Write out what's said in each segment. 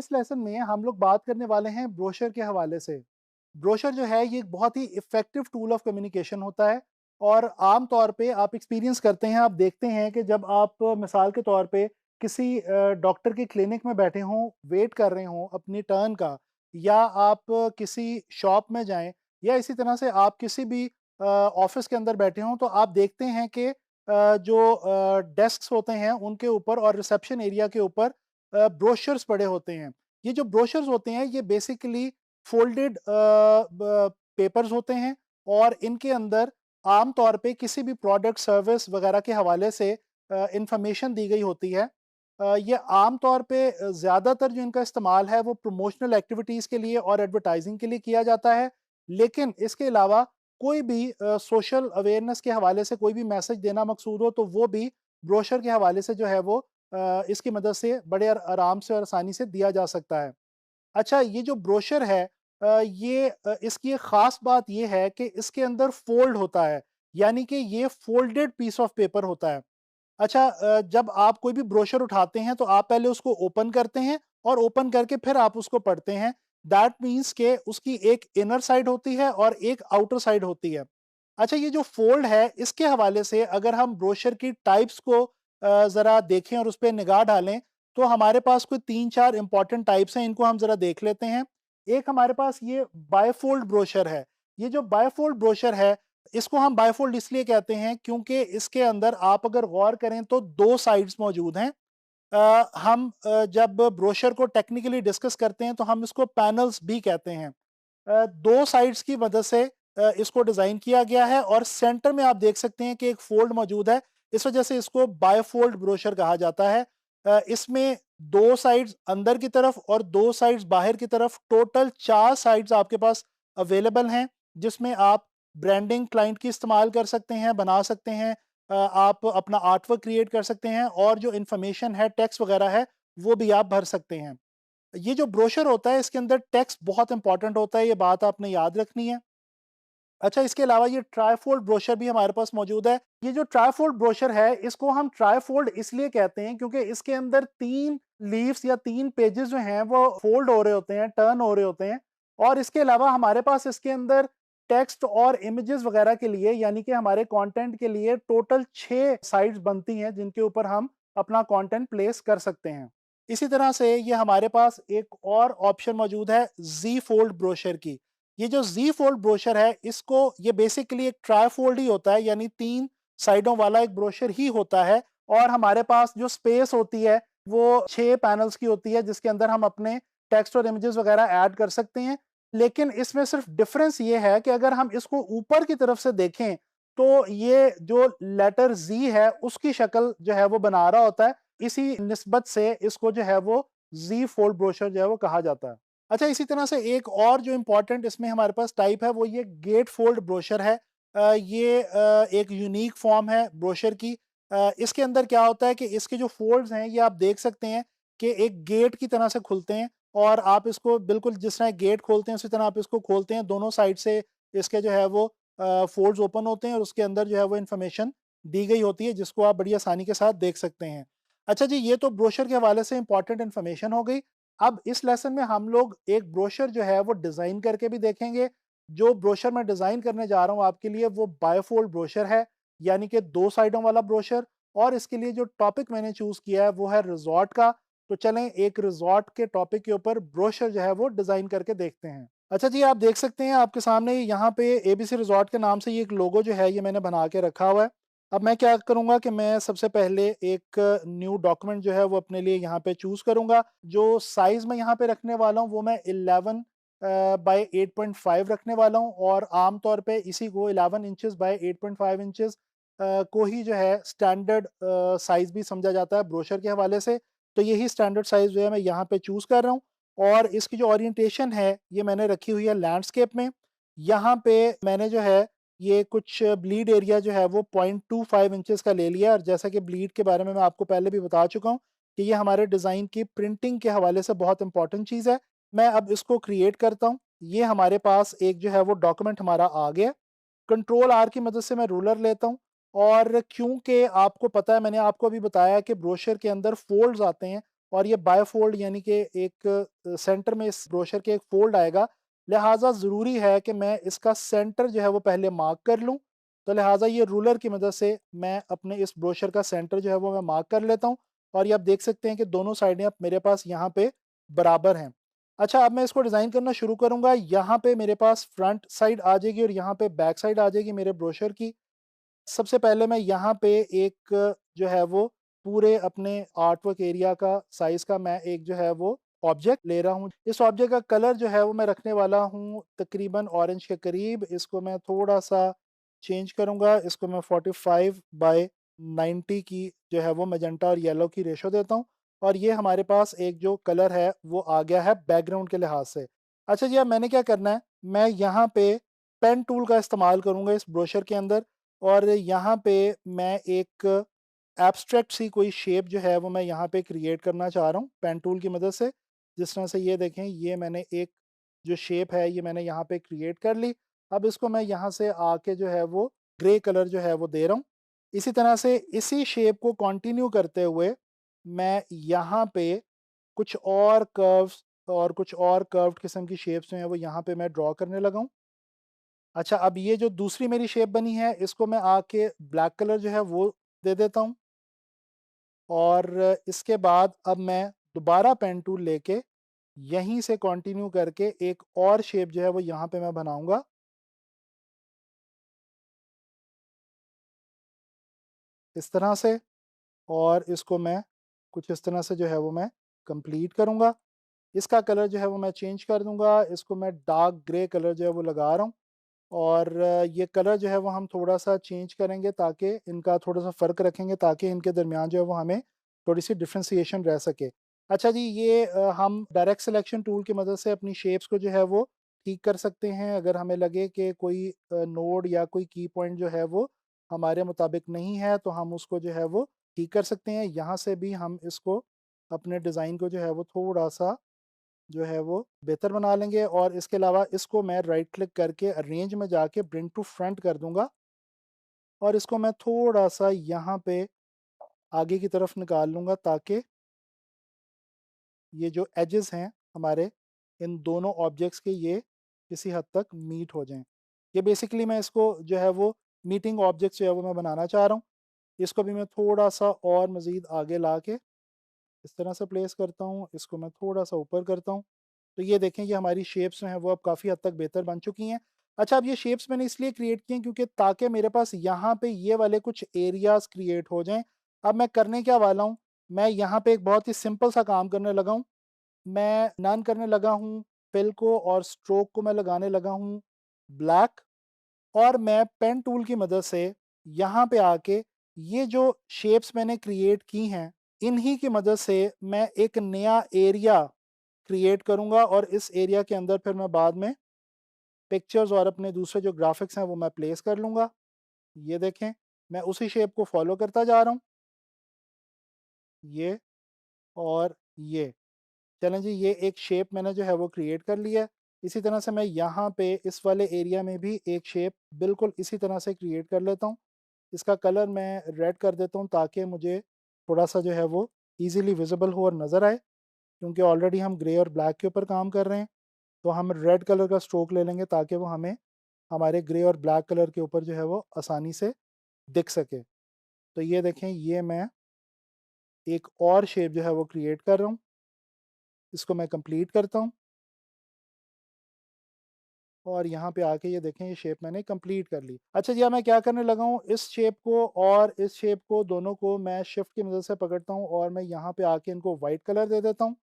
इस लेसन में हम लोग बात करने वाले हैं ब्रोशर के हवाले से। ब्रोशर जो है ये एक बहुत ही इफ़ेक्टिव टूल ऑफ कम्युनिकेशन होता है और आम तौर पे आप एक्सपीरियंस करते हैं, आप देखते हैं कि जब आप मिसाल के तौर पे किसी डॉक्टर के क्लिनिक में बैठे हों, वेट कर रहे हों अपनी टर्न का, या आप किसी शॉप में जाएँ, या इसी तरह से आप किसी भी ऑफ़िस के अंदर बैठे हों, तो आप देखते हैं कि जो डेस्क्स होते हैं उनके ऊपर और रिसेप्शन एरिया के ऊपर ब्रोशर्स पड़े होते हैं। ये जो ब्रोशर्स होते हैं ये बेसिकली फ़ोल्डेड पेपर्स होते हैं और इनके अंदर आम तौर पे किसी भी प्रोडक्ट, सर्विस वगैरह के हवाले से इन्फॉर्मेशन दी गई होती है। ये आम तौर पे ज़्यादातर जो इनका इस्तेमाल है वो प्रमोशनल एक्टिविटीज़ के लिए और एडवर्टाइजिंग के लिए किया जाता है। लेकिन इसके अलावा कोई भी सोशल अवेयरनेस के हवाले से कोई भी मैसेज देना मकसूद हो तो वो भी ब्रोशर के हवाले से जो है वो इसकी मदद से बड़े आराम से और आसानी से दिया जा सकता है। अच्छा, ये जो ब्रोशर है इसकी एक ख़ास बात ये है कि इसके अंदर फ़ोल्ड होता है, यानी कि ये फ़ोल्डेड पीस ऑफ पेपर होता है। अच्छा, जब आप कोई भी ब्रोशर उठाते हैं तो आप पहले उसको ओपन करते हैं और ओपन करके फिर आप उसको पढ़ते हैं। दैट मीन्स के उसकी एक इनर साइड होती है और एक आउटर साइड होती है। अच्छा, ये जो फ़ोल्ड है इसके हवाले से अगर हम ब्रोशर की टाइप्स को ज़रा देखें और उस पे निगाह डालें, तो हमारे पास कोई 3-4 इम्पोर्टेंट टाइप्स हैं, इनको हम ज़रा देख लेते हैं। एक हमारे पास ये बायफ़ोल्ड ब्रोशर है। ये जो बायफ़ोल्ड ब्रोशर है, इसको हम बायफ़ोल्ड इसलिए कहते हैं क्योंकि इसके अंदर आप अगर गौर करें तो 2 साइड्स मौजूद हैं। हम जब ब्रोशर को टेक्निकली डिस्कस करते हैं तो हम इसको पैनल्स भी कहते हैं। 2 साइड्स की मदद से इसको डिज़ाइन किया गया है और सेंटर में आप देख सकते हैं कि एक फ़ोल्ड मौजूद है। इस वजह से इसको बायफ़ोल्ड ब्रोशर कहा जाता है। इसमें 2 साइड्स अंदर की तरफ और 2 साइड्स बाहर की तरफ, टोटल 4 साइड्स आपके पास अवेलेबल हैं, जिसमें आप ब्रांडिंग क्लाइंट की इस्तेमाल कर सकते हैं, बना सकते हैं। आप अपना आर्टवर्क क्रिएट कर सकते हैं और जो इन्फॉर्मेशन है, टेक्स्ट वगैरह है, वो भी आप भर सकते हैं। ये जो ब्रोशर होता है इसके अंदर टेक्स्ट बहुत इंपॉर्टेंट होता है, ये बात आपने याद रखनी है। अच्छा, इसके अलावा ये ट्राइफोल्ड ब्रोशर भी हमारे पास मौजूद है। ये जो ट्राइफोल्ड ब्रोशर है इसको हम ट्राइफोल्ड इसलिए कहते हैं क्योंकि इसके अंदर 3 लीव्स या 3 पेजेस जो हैं वो फ़ोल्ड हो रहे होते हैं, टर्न हो रहे होते हैं, और इसके अलावा हमारे पास इसके अंदर टेक्स्ट और इमेजेस वगैरह के लिए, यानी कि हमारे कंटेंट के लिए टोटल 6 साइट्स बनती हैं जिनके ऊपर हम अपना कंटेंट प्लेस कर सकते हैं। इसी तरह से ये हमारे पास एक और ऑप्शन मौजूद है ज़ी फ़ोल्ड ब्रोशर की। ये जो ज़ी फ़ोल्ड ब्रोशर है इसको ये बेसिकली एक ट्राइफ़ोल्ड ही होता है, यानी 3 साइडों वाला एक ब्रोशर ही होता है और हमारे पास जो स्पेस होती है वो 6 पैनल्स की होती है जिसके अंदर हम अपने टेक्स्ट और इमेजेस वगैरह ऐड कर सकते हैं। लेकिन इसमें सिर्फ़ डिफ़रेंस ये है कि अगर हम इसको ऊपर की तरफ से देखें तो ये जो लेटर ज़ी है उसकी शक्ल जो है वो बना रहा होता है। इसी निस्बत से इसको जो है वो ज़ी फ़ोल्ड ब्रोशर जो है वो कहा जाता है। अच्छा, इसी तरह से एक और जो इम्पोर्टेंट इसमें हमारे पास टाइप है वो ये गेट फ़ोल्ड ब्रोशर है। ये एक यूनिक फ़ॉर्म है ब्रोशर की। इसके अंदर क्या होता है कि इसके जो फ़ोल्ड्स हैं ये आप देख सकते हैं कि एक गेट की तरह से खुलते हैं और आप इसको बिल्कुल जिस तरह गेट खोलते हैं उसी तरह आप इसको खोलते हैं। दोनों साइड से इसके जो है वो फ़ोल्ड्स ओपन होते हैं और उसके अंदर जो है वो इन्फॉर्मेशन दी गई होती है जिसको आप बड़ी आसानी के साथ देख सकते हैं। अच्छा जी, ये तो ब्रोशर के हवाले से इम्पोर्टेंट इन्फॉर्मेशन हो गई। अब इस लेसन में हम लोग एक ब्रोशर जो है वो डिज़ाइन करके भी देखेंगे। जो ब्रोशर मैं डिज़ाइन करने जा रहा हूँ आपके लिए वो बायफ़ोल्ड ब्रोशर है, यानी कि 2 साइडों वाला ब्रोशर, और इसके लिए जो टॉपिक मैंने चूज़ किया है वो है रिज़ॉर्ट का। तो चलें एक रिज़ॉर्ट के टॉपिक के ऊपर ब्रोशर जो है वो डिज़ाइन करके देखते हैं। अच्छा जी, आप देख सकते हैं आपके सामने यहाँ पे एबीसी रिज़ॉर्ट के नाम से ये एक लोगो जो है ये मैंने बना के रखा हुआ है। अब मैं क्या करूँगा कि मैं सबसे पहले एक न्यू डॉक्यूमेंट जो है वो अपने लिए यहाँ पे चूज़ करूँगा। जो साइज़ मैं यहाँ पे रखने वाला हूँ वो मैं 11 बाय 8.5 रखने वाला हूँ और आम तौर पे इसी को 11 इंचेस बाय 8.5 इंचेस को ही जो है स्टैंडर्ड साइज़ भी समझा जाता है ब्रोशर के हवाले से। तो यही स्टैंडर्ड साइज़ जो है मैं यहाँ पे चूज़ कर रहा हूँ और इसकी जो ओरिएंटेशन है ये मैंने रखी हुई है लैंडस्केप में। यहाँ पे मैंने जो है ये कुछ ब्लीड एरिया जो है वो 0.25 इंचेस का ले लिया, और जैसा कि ब्लीड के बारे में मैं आपको पहले भी बता चुका हूँ कि ये हमारे डिज़ाइन की प्रिंटिंग के हवाले से बहुत इंपॉर्टेंट चीज़ है। मैं अब इसको क्रिएट करता हूँ। ये हमारे पास एक जो है वो डॉक्यूमेंट हमारा आ गया। कंट्रोल आर की मदद से मैं रूलर लेता हूँ और क्योंकि आपको पता है, मैंने आपको अभी बताया कि ब्रोशर के अंदर फ़ोल्ड्स आते हैं और ये बायफोल्ड यानी कि एक सेंटर में इस ब्रोशर के एक फोल्ड आएगा, लिहाजा ज़रूरी है कि मैं इसका सेंटर जो है वो पहले मार्क कर लूँ। तो लिहाजा ये रूलर की मदद से मैं अपने इस ब्रोशर का सेंटर जो है वो मैं मार्क कर लेता हूँ, और ये आप देख सकते हैं कि दोनों साइडें अब मेरे पास यहाँ पे बराबर हैं। अच्छा, अब मैं इसको डिज़ाइन करना शुरू करूँगा। यहाँ पे मेरे पास फ्रंट साइड आ जाएगी और यहाँ पे बैक साइड आ जाएगी मेरे ब्रोशर की। सबसे पहले मैं यहाँ पे एक जो है वो पूरे अपने आर्टवर्क एरिया का साइज़ का मैं एक जो है वो ऑब्जेक्ट ले रहा हूँ। इस ऑब्जेक्ट का कलर जो है वो मैं रखने वाला हूँ तकरीबन ऑरेंज के करीब। इसको मैं थोड़ा-सा चेंज करूँगा। इसको मैं 45 बाय 90 की जो है वो मैजेंटा और येलो की रेशो देता हूँ, और ये हमारे पास एक जो कलर है वो आ गया है बैकग्राउंड के लिहाज से। अच्छा जी, अब मैंने क्या करना है, मैं यहाँ पे पेन टूल का इस्तेमाल करूँगा इस ब्रोशर के अंदर, और यहाँ पे मैं एक एब्स्ट्रैक्ट सी कोई शेप जो है वो मैं यहाँ पे क्रिएट करना चाह रहा हूँ पेन टूल की मदद से। जिस तरह से ये देखें, ये मैंने एक जो शेप है ये मैंने यहाँ पे क्रिएट कर ली। अब इसको मैं यहाँ से आके जो है वो ग्रे कलर जो है वो दे रहा हूँ। इसी तरह से इसी शेप को कंटिन्यू करते हुए मैं यहाँ पे कुछ और कर्व्स और कुछ और कर्व्ड किस्म की शेप्स जो हैं वो यहाँ पे मैं ड्रॉ करने लगा हूँ। अच्छा, अब ये जो दूसरी मेरी शेप बनी है इसको मैं आके ब्लैक कलर जो है वो दे देता हूँ, और इसके बाद अब मैं दोबारा पेन टूल लेके यहीं से कंटिन्यू करके एक और शेप जो है वो यहाँ पे मैं बनाऊँगा, इस तरह से। और इसको मैं कुछ इस तरह से जो है वो मैं कंप्लीट करूँगा। इसका कलर जो है वो मैं चेंज कर दूँगा। इसको मैं डार्क ग्रे कलर जो है वो लगा रहा हूँ, और ये कलर जो है वो हम थोड़ा-सा चेंज करेंगे ताकि इनका थोड़ा-सा फ़र्क रखेंगे ताकि इनके दरमियान जो है वो हमें थोड़ी-सी डिफरेंशिएशन रह सके। अच्छा जी, ये हम डायरेक्ट सिलेक्शन टूल की मदद से अपनी शेप्स को जो है वो ठीक कर सकते हैं। अगर हमें लगे कि कोई नोड या कोई की पॉइंट जो है वो हमारे मुताबिक नहीं है, तो हम उसको जो है वो ठीक कर सकते हैं। यहाँ से भी हम इसको अपने डिज़ाइन को जो है वो थोड़ा-सा जो है वो बेहतर बना लेंगे, और इसके अलावा इसको मैं राइट क्लिक करके अरेंज में जाके ब्रिंग टू फ्रंट कर दूंगा, और इसको मैं थोड़ा सा यहाँ पे आगे की तरफ निकाल लूँगा ताकि ये जो एजेस हैं हमारे इन दोनों ऑब्जेक्ट्स के, ये किसी हद तक मीट हो जाएं। ये बेसिकली मैं इसको जो है वो मीटिंग ऑब्जेक्ट्स जो है वो मैं बनाना चाह रहा हूँ। इसको भी मैं थोड़ा सा और मज़ीद आगे ला के इस तरह से प्लेस करता हूँ। इसको मैं थोड़ा सा ऊपर करता हूँ। तो ये देखें, ये हमारी शेप्स जो हैं वो अब काफ़ी हद तक बेहतर बन चुकी हैं। अच्छा, अब ये शेप्स मैंने इसलिए क्रिएट की हैं क्योंकि ताकि मेरे पास यहाँ पे ये वाले कुछ एरियाज़ क्रिएट हो जाएँ। अब मैं करने क्या वाला हूँ, मैं यहाँ पे एक बहुत ही सिंपल सा काम करने लगा हूँ। मैं नन करने लगा हूँ, फिल को और स्ट्रोक को मैं लगाने लगा हूँ ब्लैक, और मैं पेन टूल की मदद से यहाँ पे आके ये जो शेप्स मैंने क्रिएट की हैं, इन्हीं की मदद से मैं एक नया एरिया क्रिएट करूँगा, और इस एरिया के अंदर फिर मैं बाद में पिक्चर्स और अपने दूसरे जो ग्राफ़िक्स हैं वो मैं प्लेस कर लूँगा। ये देखें, मैं उसी शेप को फ़ॉलो करता जा रहा हूँ, ये और ये। चलें जी, ये एक शेप मैंने जो है वो क्रिएट कर लिया है। इसी तरह से मैं यहाँ पे इस वाले एरिया में भी एक शेप बिल्कुल इसी तरह से क्रिएट कर लेता हूँ। इसका कलर मैं रेड कर देता हूँ ताकि मुझे थोड़ा-सा जो है वो ईज़िली विज़िबल हो और नज़र आए, क्योंकि ऑलरेडी हम ग्रे और ब्लैक के ऊपर काम कर रहे हैं। तो हम रेड कलर का स्ट्रोक ले लेंगे ताकि वो हमें हमारे ग्रे और ब्लैक कलर के ऊपर जो है वो आसानी से दिख सके। तो ये देखें, ये मैं एक और शेप जो है वो क्रिएट कर रहा हूँ। इसको मैं कंप्लीट करता हूँ, और यहाँ पे आके ये देखें, ये शेप मैंने कंप्लीट कर ली। अच्छा जी, अब मैं क्या करने लगा हूँ, इस शेप को और इस शेप को दोनों को मैं शिफ्ट की मदद से पकड़ता हूँ, और मैं यहाँ पे आके इनको वाइट कलर दे देता हूँ।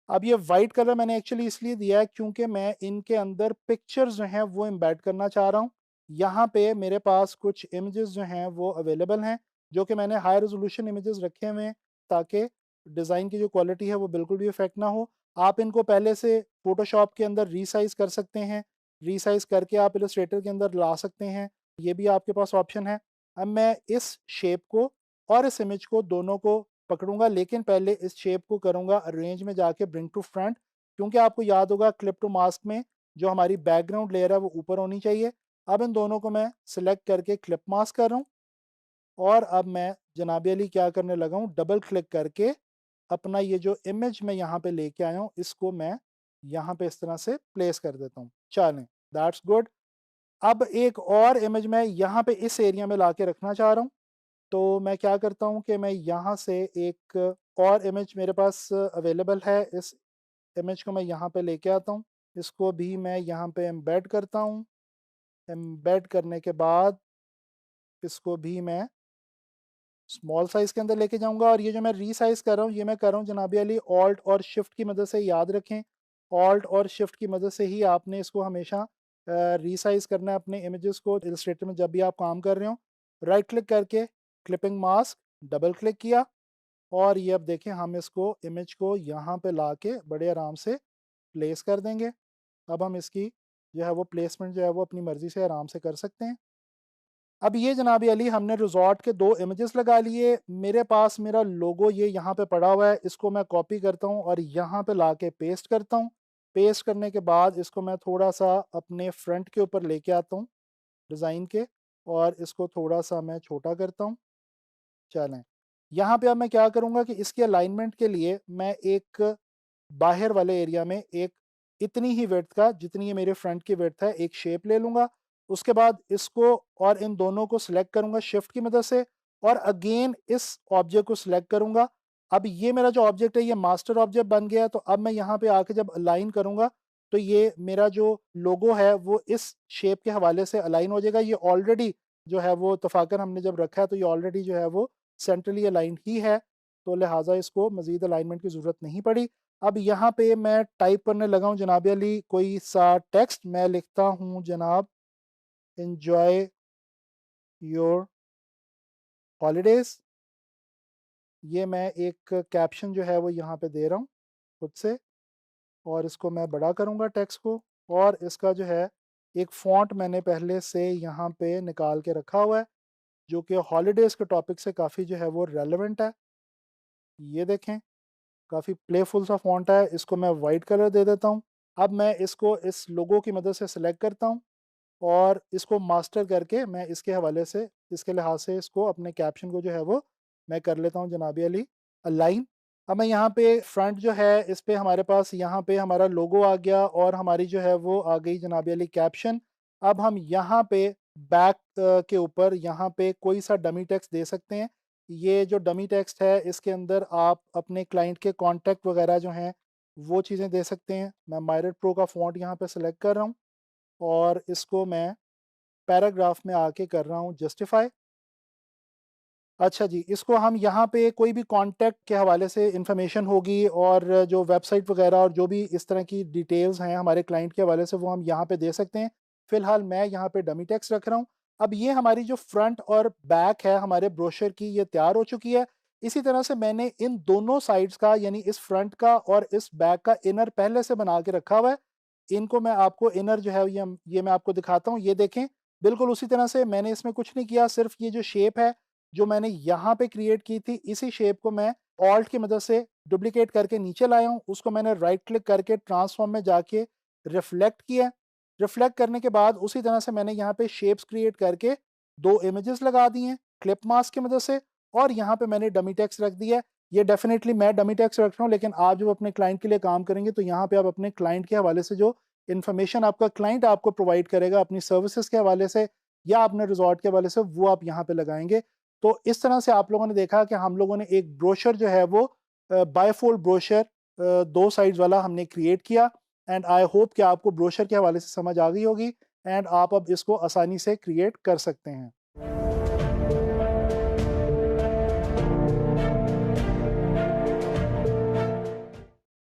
अब ये वाइट कलर मैंने एक्चुअली इसलिए दिया है क्योंकि मैं इनके अंदर पिक्चर्स जो हैं वो एम्बेड करना चाह रहा हूँ। यहाँ पे मेरे पास कुछ इमेजेस जो हैं वो अवेलेबल हैं, जो कि मैंने हाई रेज़ोल्यूशन इमेजेस रखे हुए हैं ताकि डिज़ाइन की जो क्वालिटी है वो बिल्कुल भी इफ़ेक्ट ना हो। आप इनको पहले से फ़ोटोशॉप के अंदर रीसाइज़ कर सकते हैं, रीसाइज़ करके आप इलस्ट्रेटर के अंदर ला सकते हैं, ये भी आपके पास ऑप्शन है। अब मैं इस शेप को और इस इमेज को दोनों को पकड़ूँगा, लेकिन पहले इस शेप को करूँगा अरेंज में जाके ब्रिंग टू फ्रंट, क्योंकि आपको याद होगा क्लिप टू मास्क में जो हमारी बैकग्राउंड लेयर है वो ऊपर होनी चाहिए। अब इन दोनों को मैं सिलेक्ट करके क्लिप मास्क कर रहा हूँ, और अब मैं जनाब अली क्या करने लगा हूँ, डबल क्लिक करके अपना ये जो इमेज मैं यहाँ पे लेके आया हूँ इसको मैं यहाँ पे इस तरह से प्लेस कर देता हूँ। चलें, दैट्स गुड। अब एक और इमेज मैं यहाँ पे इस एरिया में लाके रखना चाह रहा हूँ। तो मैं क्या करता हूँ कि मैं यहाँ से एक और इमेज मेरे पास अवेलेबल है, इस इमेज को मैं यहाँ पे लेके आता हूँ। इसको भी मैं यहाँ पे एम्बेड करता हूँ। एम्बेड करने के बाद इसको भी मैं स्मॉल साइज़ के अंदर लेके जाऊँगा, और ये जो मैं रीसाइज़ कर रहा हूँ ये मैं कर रहा हूँ जनाबी अली ऑल्ट और शिफ्ट की मदद से। याद रखें, ऑल्ट और शिफ्ट की मदद से ही आपने इसको हमेशा रीसाइज़ करना है अपने इमेजेस को इलस्ट्रेटर में जब भी आप काम कर रहे हो। राइट क्लिक करके क्लिपिंग मास्क डबल क्लिक किया, और ये अब देखें हम इसको इमेज को यहाँ पे लाके बड़े आराम से प्लेस कर देंगे। अब हम इसकी जो है वो प्लेसमेंट जो है वो अपनी मर्ज़ी से आराम से कर सकते हैं। अब ये जनाब अली हमने रिज़ॉर्ट के 2 इमेजेस लगा लिए। मेरे पास मेरा लोगो ये यहाँ पे पड़ा हुआ है, इसको मैं कॉपी करता हूँ और यहाँ पे लाके पेस्ट करता हूँ। पेस्ट करने के बाद इसको मैं थोड़ा-सा अपने फ्रंट के ऊपर लेके आता हूँ डिज़ाइन के, और इसको थोड़ा-सा मैं छोटा करता हूँ। चलें, यहाँ पे अब मैं क्या करूँगा कि इसके अलाइनमेंट के लिए मैं एक बाहर वाले एरिया में एक इतनी ही विड्थ का, जितनी ये मेरे फ्रंट की विड्थ है, एक शेप ले लूँगा। उसके बाद इसको और इन दोनों को सिलेक्ट करूँगा शिफ्ट की मदद से, और अगेन इस ऑब्जेक्ट को सिलेक्ट करूँगा। अब ये मेरा जो ऑब्जेक्ट है ये मास्टर ऑब्जेक्ट बन गया है, तो अब मैं यहाँ पे आके जब अलाइन करूँगा तो ये मेरा जो लोगो है वो इस शेप के हवाले से अलाइन हो जाएगा। ये ऑलरेडी जो है वो इत्तफ़ाक़न हमने जब रखा है तो ये ऑलरेडी जो है वो सेंट्रली अलाइन्ड ही है, तो लिहाज़ा इसको मज़ीद अलाइनमेंट की ज़रूरत नहीं पड़ी। अब यहाँ पे मैं टाइप करने लगा हूँ जनाब अली कोई सा टेक्स्ट। मैं लिखता हूँ जनाब, एन्जॉय योर हॉलिडेज़। ये मैं एक कैप्शन जो है वो यहाँ पे दे रहा हूँ खुद से, और इसको मैं बड़ा करूँगा टेक्स्ट को, और इसका जो है एक फ़ॉन्ट मैंने पहले से यहाँ पे निकाल के रखा हुआ है जो कि हॉलिडेज़ के टॉपिक से काफ़ी जो है वो रेलेवेंट है। ये देखें, काफ़ी प्लेफुल सा फ़ॉन्ट है, इसको मैं वाइट कलर दे देता हूँ। अब मैं इसको इस लोगो की मदद से सिलेक्ट करता हूँ, और इसको मास्टर करके मैं इसके हवाले से, इसके लिहाज से इसको अपने कैप्शन को जो है वो मैं कर लेता हूँ जनाबी अली अलाइन। अब मैं यहाँ पे फ्रंट जो है इस पे हमारे पास यहाँ पे हमारा लोगो आ गया, और हमारी जो है वो आ गई जनाबी अली कैप्शन। अब हम यहाँ पे बैक के ऊपर यहाँ पे कोई सा डमी टेक्स्ट दे सकते हैं। ये जो डमी टेक्स्ट है इसके अंदर आप अपने क्लाइंट के कॉन्टैक्ट वगैरह जो हैं वो चीज़ें दे सकते हैं। मैं मायरट प्रो का फ़ॉन्ट यहाँ पे सेलेक्ट कर रहा हूँ, और इसको मैं पैराग्राफ में आके कर रहा हूँ जस्टिफाई। अच्छा जी, इसको हम यहाँ पे कोई भी कॉन्टैक्ट के हवाले से इन्फॉर्मेशन होगी, और जो वेबसाइट वगैरह और जो भी इस तरह की डिटेल्स हैं हमारे क्लाइंट के हवाले से वो हम यहाँ पे दे सकते हैं। फ़िलहाल मैं यहाँ पे डमी टेक्स्ट रख रहा हूँ। अब ये हमारी जो फ्रंट और बैक है हमारे ब्रोशर की, ये तैयार हो चुकी है। इसी तरह से मैंने इन दोनों साइड्स का, यानी इस फ्रंट का और इस बैक का इनर पहले से बना के रखा हुआ है। इनको मैं आपको इनर जो है ये मैं आपको दिखाता हूँ। ये देखें, बिल्कुल उसी तरह से मैंने इसमें कुछ नहीं किया, सिर्फ़ ये जो शेप है जो मैंने यहाँ पे क्रिएट की थी, इसी शेप को मैं ऑल्ट की मदद से डुप्लिकेट करके नीचे लाया हूँ। उसको मैंने राइट क्लिक करके ट्रांसफॉर्म में जाके रिफ्लेक्ट किया। रिफ्लेक्ट करने के बाद उसी तरह से मैंने यहाँ पे शेप्स क्रिएट करके 2 इमेजेस लगा दिए हैं क्लिप मास्क की मदद से, और यहाँ पे मैंने डमी टेक्स्ट रख दिया है। ये डेफ़िनेटली मैं डमी टेक्स्ट रख रहा हूँ, लेकिन आप जब अपने क्लाइंट के लिए काम करेंगे तो यहाँ पे आप अपने क्लाइंट के हवाले से जो इन्फॉर्मेशन आपका क्लाइंट आपको प्रोवाइड करेगा अपनी सर्विसेज़ के हवाले से या अपने रिज़ॉर्ट के हवाले से, वो आप यहाँ पे लगाएँगे। तो इस तरह से आप लोगों ने देखा कि हम लोगों ने एक ब्रोशर जो है वो बायफोल्ड ब्रोशर 2 साइड्स वाला हमने क्रिएट किया, एंड आई होप कि आपको ब्रोशर के हवाले से समझ आ गई होगी, एंड आप अब इसको आसानी से क्रिएट कर सकते हैं।